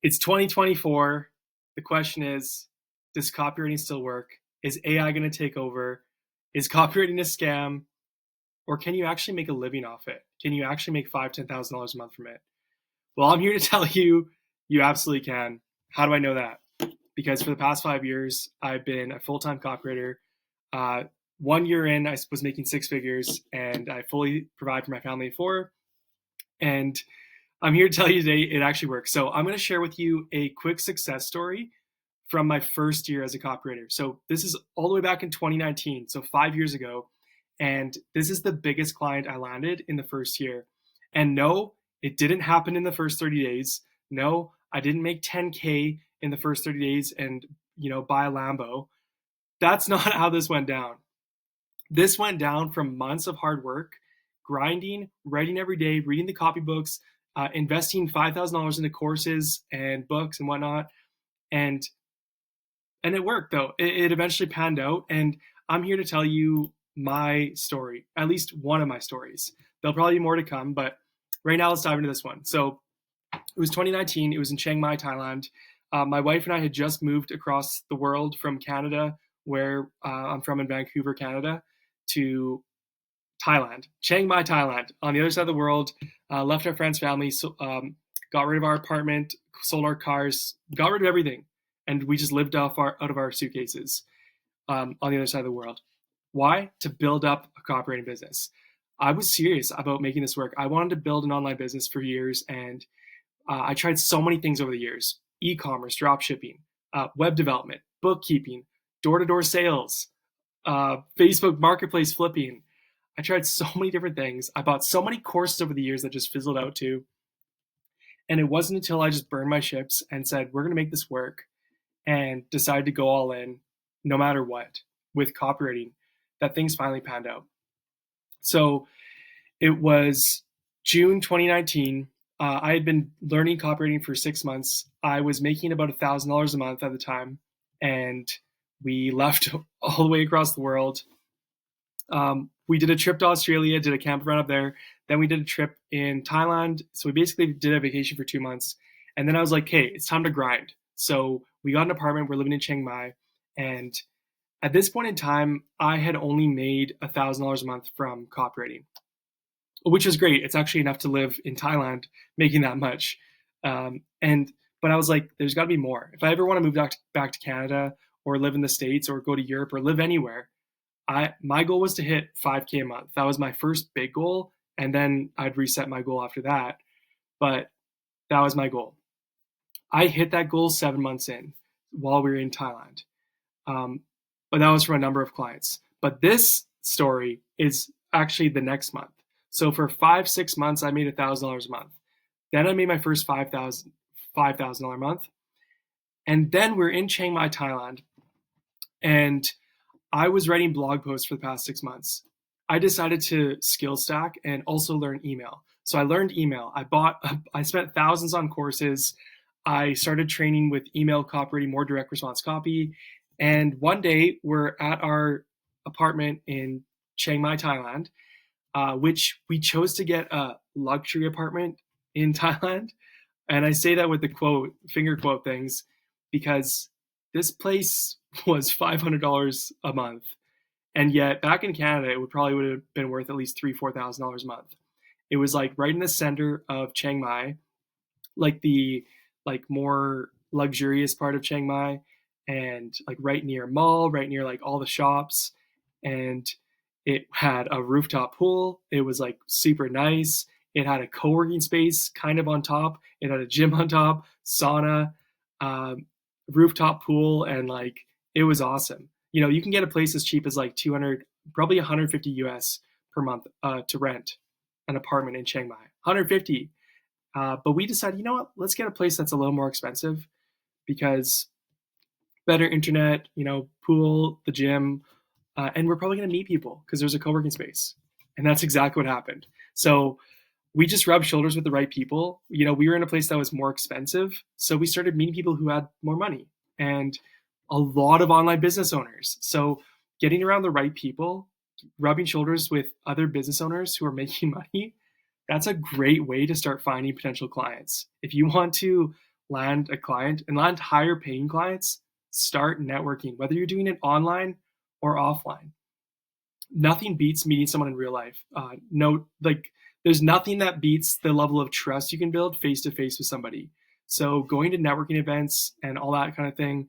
It's 2024. The question is, does copywriting still work? Is AI going to take over? Is copywriting a scam? Or can you actually make a living off it? Can you actually make $5,000, $10,000 a month from it? Well, I'm here to tell you, you absolutely can. How do I know that? Because for the past 5 years, I've been a full-time copywriter. 1 year in, I was making six figures, and I fully provide for my family of four. And I'm here to tell you today it actually works. So I'm going to share with you a quick success story from my first year as a copywriter. So this is all the way back in 2019, so 5 years ago. And this is the biggest client I landed in the first year. And no, it didn't happen in the first 30 days. No, I didn't make 10K in the first 30 days and, buy a Lambo. That's not how this went down. This went down from months of hard work, grinding, writing every day, reading the copybooks, investing $5,000 into courses and books and whatnot. And it worked, though. It eventually panned out. And I'm here to tell you my story, at least one of my stories. There'll probably be more to come, but right now let's dive into this one. So it was 2019. It was in Chiang Mai, Thailand. My wife and I had just moved across the world from Canada, where I'm from in Vancouver, Canada, to Thailand, Chiang Mai, Thailand, on the other side of the world. Left our friends' family, got rid of our apartment, sold our cars, got rid of everything, and we just lived out of our suitcases on the other side of the world. Why? To build up a copywriting business. I was serious about making this work. I wanted to build an online business for years, and I tried so many things over the years: e-commerce, drop shipping, web development, bookkeeping, door-to-door sales, Facebook marketplace flipping. I tried so many different things. I bought so many courses over the years that just fizzled out too. And it wasn't until I just burned my ships and said, we're going to make this work, and decided to go all in no matter what with copywriting, that things finally panned out. So it was June 2019. I had been learning copywriting for 6 months. I was making about $1,000 a month at the time, and we left all the way across the world. We did a trip to Australia, did a camp run up there. Then we did a trip in Thailand. So we basically did a vacation for 2 months. And then I was like, hey, it's time to grind. So we got an apartment. We're living in Chiang Mai. And at this point in time, I had only made $1,000 a month from copywriting, which was great. It's actually enough to live in Thailand making that much. But I was like, there's got to be more. If I ever want to move back to Canada or live in the States or go to Europe or live anywhere, my goal was to hit 5K a month. That was my first big goal. And then I'd reset my goal after that. But that was my goal. I hit that goal 7 months in while we were in Thailand. But that was from a number of clients. But this story is actually the next month. So for 5-6 months, I made $1,000 a month. Then I made my first $5,000 a month. And then we're in Chiang Mai, Thailand. And I was writing blog posts for the past 6 months. I decided to skill stack and also learn email. So I learned email. I spent thousands on courses. I started training with email copywriting, more direct response copy. And one day we're at our apartment in Chiang Mai, Thailand, which we chose to get a luxury apartment in Thailand. And I say that with the finger quote things, because this place was $500 a month. And yet back in Canada, it would have been worth at least $3,000-$4,000 a month. It was like right in the center of Chiang Mai, like the more luxurious part of Chiang Mai, and like right near a mall, right near like all the shops. And it had a rooftop pool. It was like super nice. It had a co-working space kind of on top. It had a gym on top, sauna, rooftop pool, and like it was awesome. You can get a place as cheap as like 200, probably 150 US per month to rent an apartment in Chiang Mai. 150. But we decided, you know what? Let's get a place that's a little more expensive, because better internet, pool, the gym, and we're probably going to meet people because there's a co-working space. And that's exactly what happened. So we just rubbed shoulders with the right people. We were in a place that was more expensive. So we started meeting people who had more money, and a lot of online business owners. So getting around the right people, rubbing shoulders with other business owners who are making money, that's a great way to start finding potential clients. If you want to land a client and land higher paying clients, start networking, whether you're doing it online or offline. Nothing beats meeting someone in real life. There's nothing that beats the level of trust you can build face to face with somebody. So going to networking events and all that kind of thing,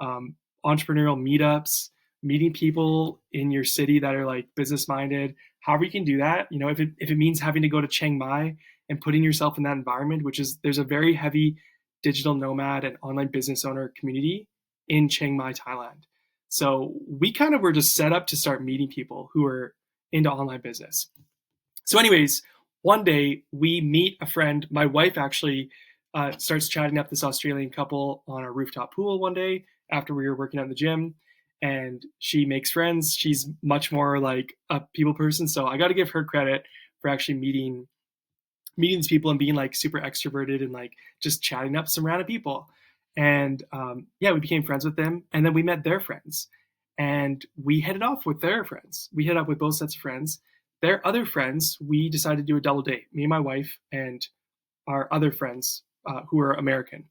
entrepreneurial meetups, meeting people in your city that are like business minded, however you can do that. If it means having to go to Chiang Mai and putting yourself in that environment, there's a very heavy digital nomad and online business owner community in Chiang Mai, Thailand. So we kind of were just set up to start meeting people who are into online business. So anyways, one day we meet a friend. My wife actually starts chatting up this Australian couple on a rooftop pool one day after we were working out in the gym, and she makes friends. She's much more like a people person. So I got to give her credit for actually meeting these people and being like super extroverted and like just chatting up some random people. And we became friends with them, and then we met their friends, and we headed off with their friends. We headed up with both sets of friends. Their other friends, we decided to do a double date, me and my wife and our other friends who are American.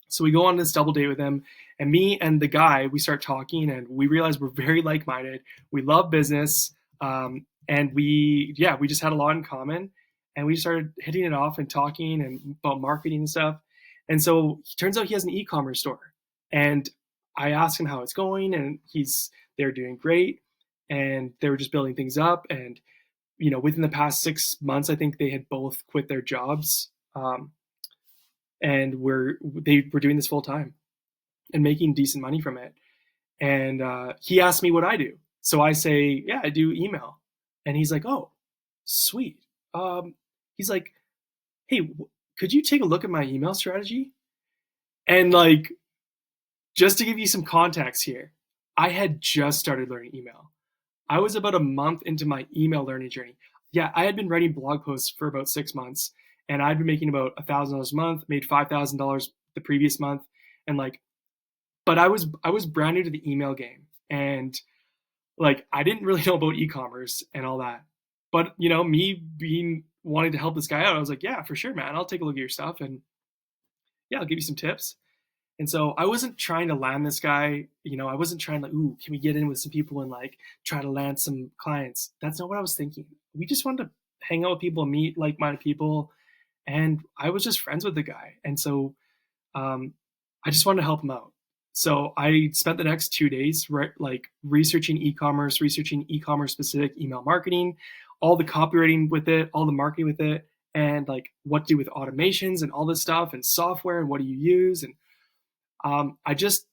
So we go on this double date with them, and me and the guy, we start talking, and we realize we're very like-minded. We love business, and we just had a lot in common, and we started hitting it off and talking and about marketing and stuff. And so it turns out he has an e-commerce store, and I asked him how it's going, and they're doing great, and they were just building things up. And within the past 6 months, I think they had both quit their jobs, and they were doing this full time and making decent money from it. And he asked me what I do, so I say, yeah, I do email. And he's like, oh, sweet. He's like, hey, could you take a look at my email strategy? And like, just to give you some context here, I had just started learning email. I was about a month into my email learning journey. Yeah, I had been writing blog posts for about 6 months, and I'd been making about $1,000 a month, made $5,000 the previous month. And like, but I was brand new to the email game, and like, I didn't really know about e-commerce and all that. But me wanting to help this guy out, I was like, yeah, for sure, man, I'll take a look at your stuff, and yeah, I'll give you some tips. And so I wasn't trying to land this guy. I wasn't trying to, ooh, can we get in with some people and like try to land some clients? That's not what I was thinking. We just wanted to hang out with people, meet like-minded people. And I was just friends with the guy. And so I just wanted to help him out. So I spent the next 2 days researching e-commerce specific email marketing, all the copywriting with it, all the marketing with it, and like what to do with automations and all this stuff and software and what do you use. And I just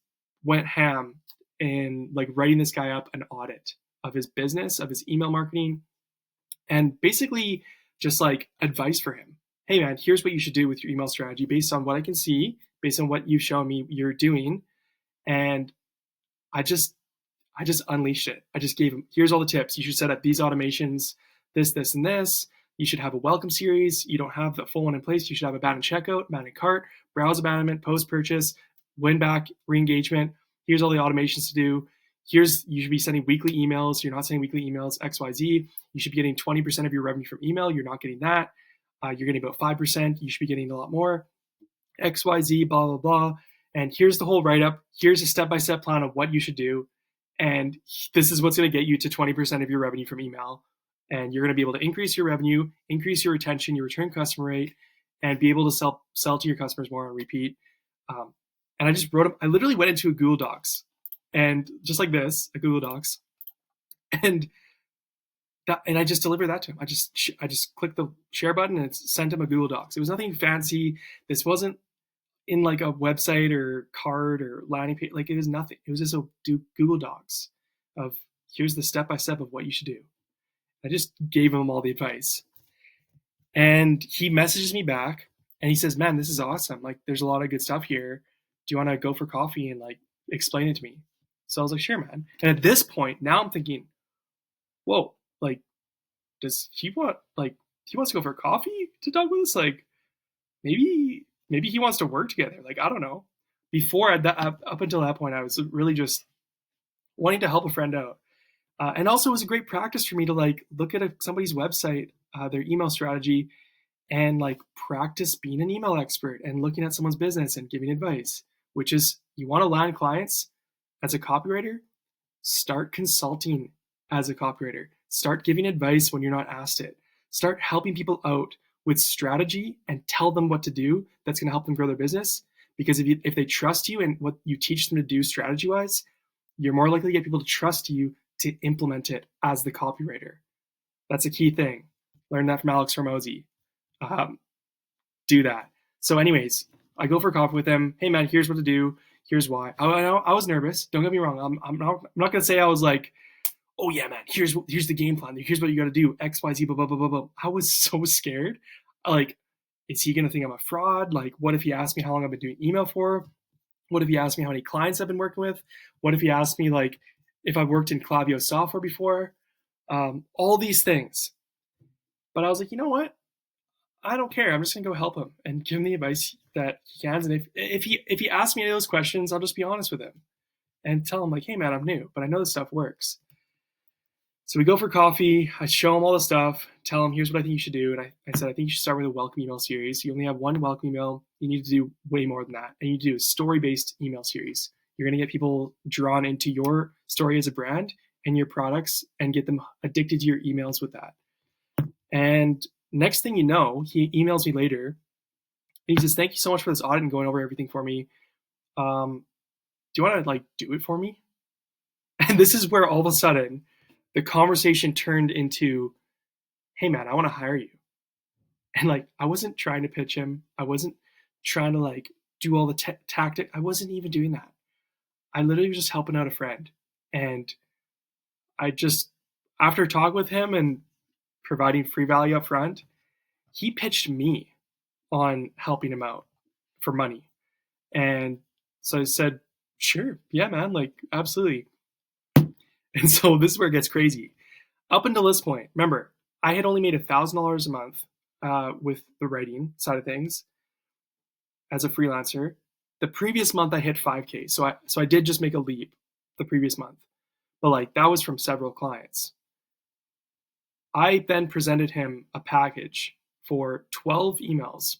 went ham in like writing this guy up an audit of his business, of his email marketing, and basically just like advice for him. Hey man, here's what you should do with your email strategy based on what I can see, based on what you've shown me you're doing. And I just unleashed it. I just gave him, here's all the tips. You should set up these automations, this, and this. You should have a welcome series. You don't have the full one in place. You should have abandoned checkout, abandoned cart, browse abandonment, post-purchase, win back, re-engagement. Here's all the automations to do. You should be sending weekly emails. You're not sending weekly emails, XYZ. You should be getting 20% of your revenue from email. You're not getting that. You're getting about 5%. You should be getting a lot more. XYZ, blah, blah, blah. And here's the whole write-up. Here's a step-by-step plan of what you should do. And this is what's going to get you to 20% of your revenue from email. And you're going to be able to increase your revenue, increase your retention, your return customer rate, and be able to sell to your customers more on repeat. And I just I literally went into a Google Docs, and just like this, a Google Docs, and I just delivered that to him. I just clicked the share button and it sent him a Google Docs. It was nothing fancy. This wasn't in like a website or card or landing page. Like, it was nothing. It was just a Google Docs of here's the step-by-step of what you should do. I just gave him all the advice. And he messages me back and he says, man, this is awesome. Like, there's a lot of good stuff here. Do you want to go for coffee and like explain it to me? So I was like, sure, man. And at this point, now I'm thinking, whoa, like, does he want, like, he wants to go for coffee to talk with us? Like, maybe he wants to work together. Like, I don't know. Up until that point, I was really just wanting to help a friend out. And also it was a great practice for me to like look at somebody's website, their email strategy, and like practice being an email expert and looking at someone's business and giving advice, which is you want to land clients as a copywriter, start consulting as a copywriter. Start giving advice when you're not asked it. Start helping people out with strategy and tell them what to do that's going to help them grow their business. Because if they trust you and what you teach them to do strategy wise, you're more likely to get people to trust you to implement it as the copywriter. That's a key thing. Learn that from Alex Hormozy. Do that. So anyways, I go for coffee with him. Hey man, here's what to do. Here's why. I was nervous. Don't get me wrong. I'm not going to say I was like, oh yeah, man, here's the game plan. Here's what you got to do. X, Y, Z, blah, blah, blah, blah, blah. I was so scared. Like, is he going to think I'm a fraud? Like, what if he asked me how long I've been doing email for? What if he asked me how many clients I've been working with? What if he asked me like if I've worked in Klaviyo software before? All these things. But I was like, you know what? I don't care. I'm just gonna go help him and give him the advice that he can. And if he asks me any of those questions, I'll just be honest with him and tell him like, hey man, I'm new, but I know this stuff works. So we go for coffee. I show him all the stuff, tell him here's what I think you should do. And I said, I think you should start with a welcome email series. You only have one welcome email. You need to do way more than that. And you do a story-based email series. You're going to get people drawn into your story as a brand and your products and get them addicted to your emails with that. And next thing you know, he emails me later and he says, thank you so much for this audit and going over everything for me. Do you want to like do it for me? And this is where all of a sudden the conversation turned into, hey man, I want to hire you. And like, I wasn't trying to pitch him. I wasn't trying to like do all the tactic. I wasn't even doing that. I literally was just helping out a friend. And I just, after talking with him and providing free value up front, he pitched me on helping him out for money. And so I said, sure, yeah, man, like absolutely. And so this is where it gets crazy. Up until this point, remember, I had only made $1,000 a month with the writing side of things as a freelancer. The previous month I hit 5K. So I did just make a leap the previous month. But like that was from several clients. I then presented him a package for 12 emails,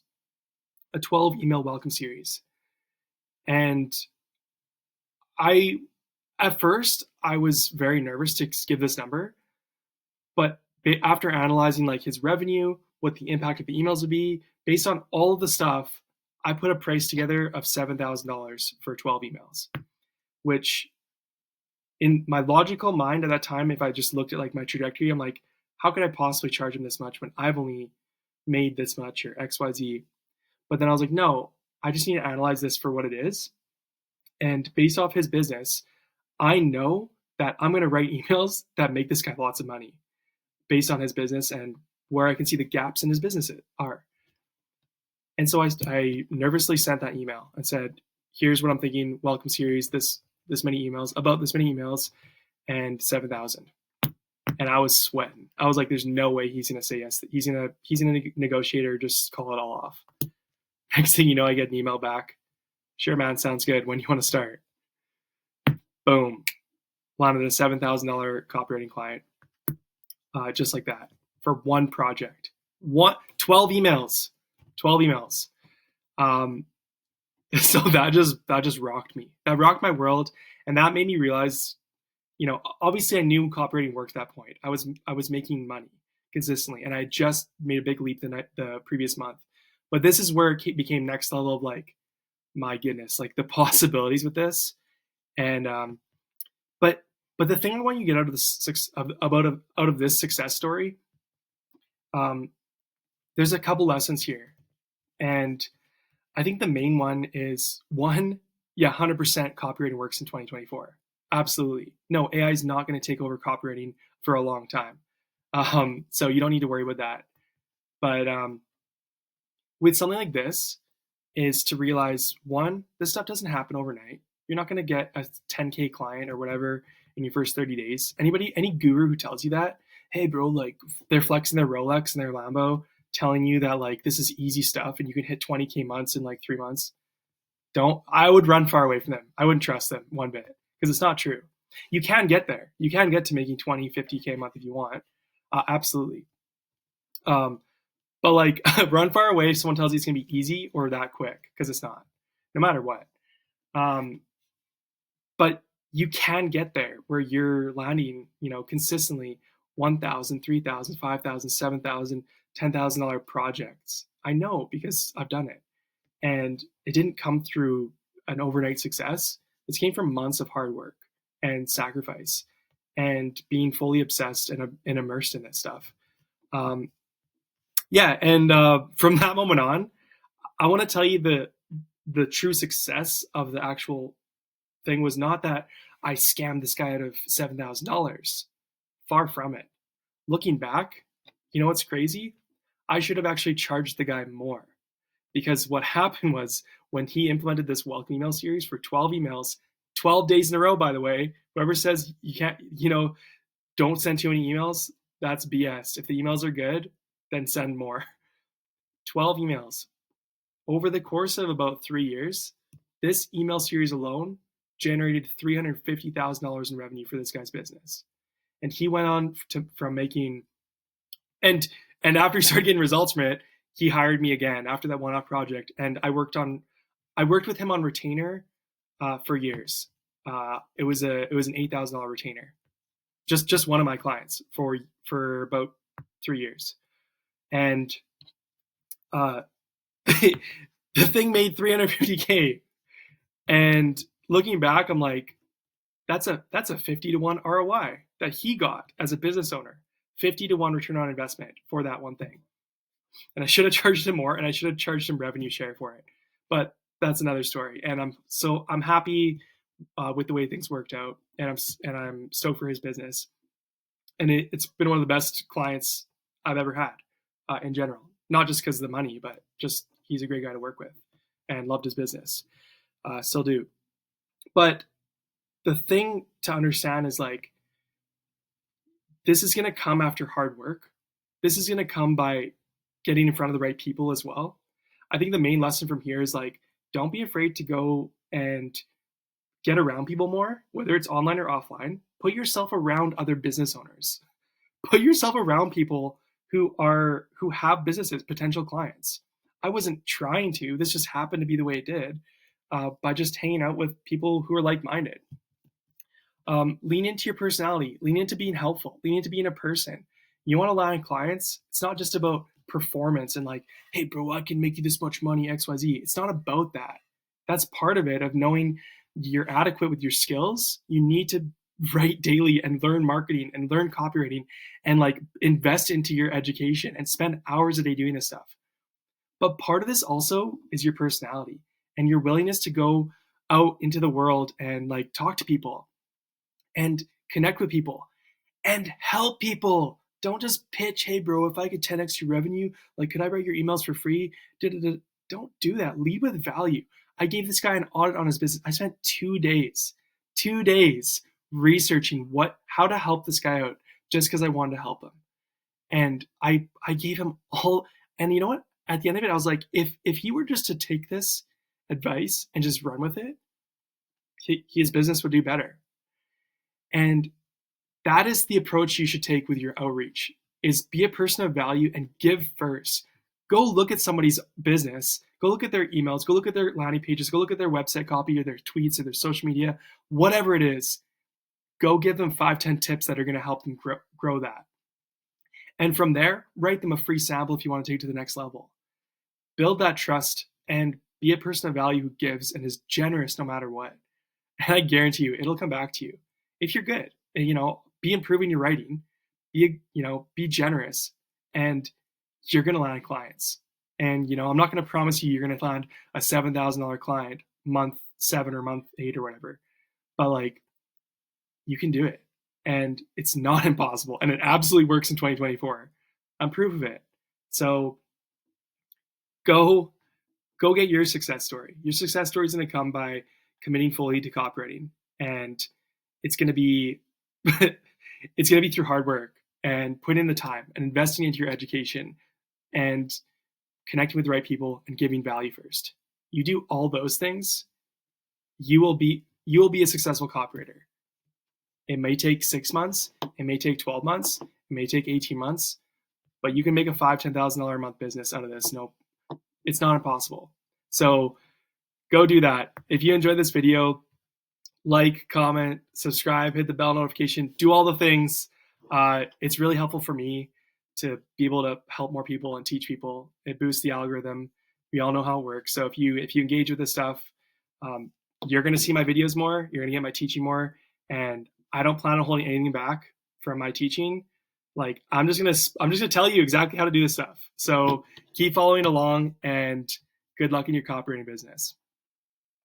a 12 email welcome series. And at first I was very nervous to give this number, but after analyzing like his revenue, what the impact of the emails would be, based on all of the stuff, I put a price together of $7,000 for 12 emails, which in my logical mind at that time, if I just looked at like my trajectory, I'm like, how could I possibly charge him this much when I've only made this much or XYZ? But then I was like, no, I just need to analyze this for what it is. And based off his business, I know that I'm going to write emails that make this guy lots of money based on his business and where I can see the gaps in his business are. And so I nervously sent that email and said, here's what I'm thinking, welcome series, this many emails, about this many emails, and 7,000. And I was sweating. I was like, there's no way he's going to say yes. He's going to negotiate or just call it all off. Next thing you know, I get an email back. Sure, man, sounds good. When do you want to start? Boom. Landed a $7,000 copywriting client. Just like that. For one project. 12 emails. 12 emails. So that just rocked me. That rocked my world. And that made me realize, you know, obviously I knew copywriting worked at that point. I was making money consistently, and I just made a big leap the previous month. But this is where it became next level of like, my goodness, like the possibilities with this. And but the thing I want you to get out of this out of this success story, there's a couple lessons here, and I think the main one is 100% copywriting works in 2024. Absolutely. No, AI is not going to take over copywriting for a long time. So you don't need to worry about that. But with something like this is to realize, one, this stuff doesn't happen overnight. You're not going to get a 10K client or whatever in your first 30 days. Any guru who tells you that, hey bro, like they're flexing their Rolex and their Lambo, telling you that like this is easy stuff and you can hit 20K months in like 3 months. I would run far away from them. I wouldn't trust them one bit because it's not true. You can get there. You can get to making 20, 50K a month if you want. Absolutely. But like run far away if someone tells you it's gonna be easy or that quick, because it's not, no matter what. But you can get there where you're landing, consistently 1,000, 3,000, 5,000, 7,000, $10,000 projects. I know because I've done it. And it didn't come through an overnight success. This came from months of hard work and sacrifice and being fully obsessed and immersed in this stuff. Yeah, and from that moment on, I want to tell you the true success of the actual thing was not that I scammed this guy out of $7,000. Far from it. Looking back, you know what's crazy? I should have actually charged the guy more, because what happened was when he implemented this welcome email series for 12 emails, 12 days in a row, by the way, whoever says you can't, don't send too many emails, that's BS. If the emails are good, then send more. 12 emails. Over the course of about 3 years, this email series alone generated $350,000 in revenue for this guy's business. And he went on from making, and after he started getting results from it, he hired me again after that one-off project. And I worked with him on retainer for years. It was an $8,000 retainer, just one of my clients for about 3 years. And the thing made $350K. And looking back, I'm like, that's a 50-to-1 ROI that he got as a business owner. 50-to-1 return on investment for that one thing. And I should have charged him more, and I should have charged him revenue share for it. But that's another story. And I'm happy with the way things worked out, and I'm stoked for his business. And it's been one of the best clients I've ever had in general. Not just because of the money, but just he's a great guy to work with, and loved his business. Still do. But the thing to understand is, like, this is going to come after hard work. This is going to come by getting in front of the right people as well. I think the main lesson from here is, like, don't be afraid to go and get around people more, whether it's online or offline. Put yourself around other business owners. Put yourself around people who have businesses, potential clients. I wasn't trying to. This just happened to be the way it did, by just hanging out with people who are like-minded. Lean into your personality. Lean into being helpful. Lean into being a person. You want to land clients? It's not just about performance and like, hey, bro, I can make you this much money, XYZ. It's not about that. That's part of it, of knowing you're adequate with your skills. You need to write daily and learn marketing and learn copywriting and like invest into your education and spend hours a day doing this stuff. But part of this also is your personality and your willingness to go out into the world and like talk to people and connect with people and help people. Don't just pitch, hey bro, if I could 10x your revenue, like, could I write your emails for free? Don't do that. Lead with value. I gave this guy an audit on his business. I spent 2 days researching how to help this guy out just because I wanted to help him. And I gave him all, and you know what? At the end of it, I was like, if he were just to take this advice and just run with it, his business would do better. And that is the approach you should take with your outreach, is be a person of value and give first. Go look at somebody's business, go look at their emails, go look at their landing pages, go look at their website copy or their tweets or their social media, whatever it is. Go give them 5-10 tips that are going to help them grow that. And from there, write them a free sample if you want to take it to the next level. Build that trust and be a person of value who gives and is generous no matter what. And I guarantee you, it'll come back to you if you're good. And, be improving your writing, be generous, and you're going to land clients. And, I'm not going to promise you're going to land a $7,000 client month 7 or month 8 or whatever, but like, you can do it. And it's not impossible. And it absolutely works in 2024. I'm proof of it. So go get your success story. Your success story is going to come by committing fully to copywriting. And it's going to be through hard work and putting in the time and investing into your education and connecting with the right people and giving value first. You do all those things, you will be a successful copywriter. It may take 6 months, it may take 12 months, it may take 18 months, but you can make a $5,000-$10,000 a month business out of this. No, it's not impossible. So go do that. If you enjoyed this video, like, comment, subscribe, hit the bell notification, do all the things. It's really helpful for me to be able to help more people and teach people. It boosts the algorithm. We all know how it works. So if you engage with this stuff, you're going to see my videos more. You're going to get my teaching more. And I don't plan on holding anything back from my teaching. Like, I'm just gonna tell you exactly how to do this stuff. So keep following along, and good luck in your copywriting business.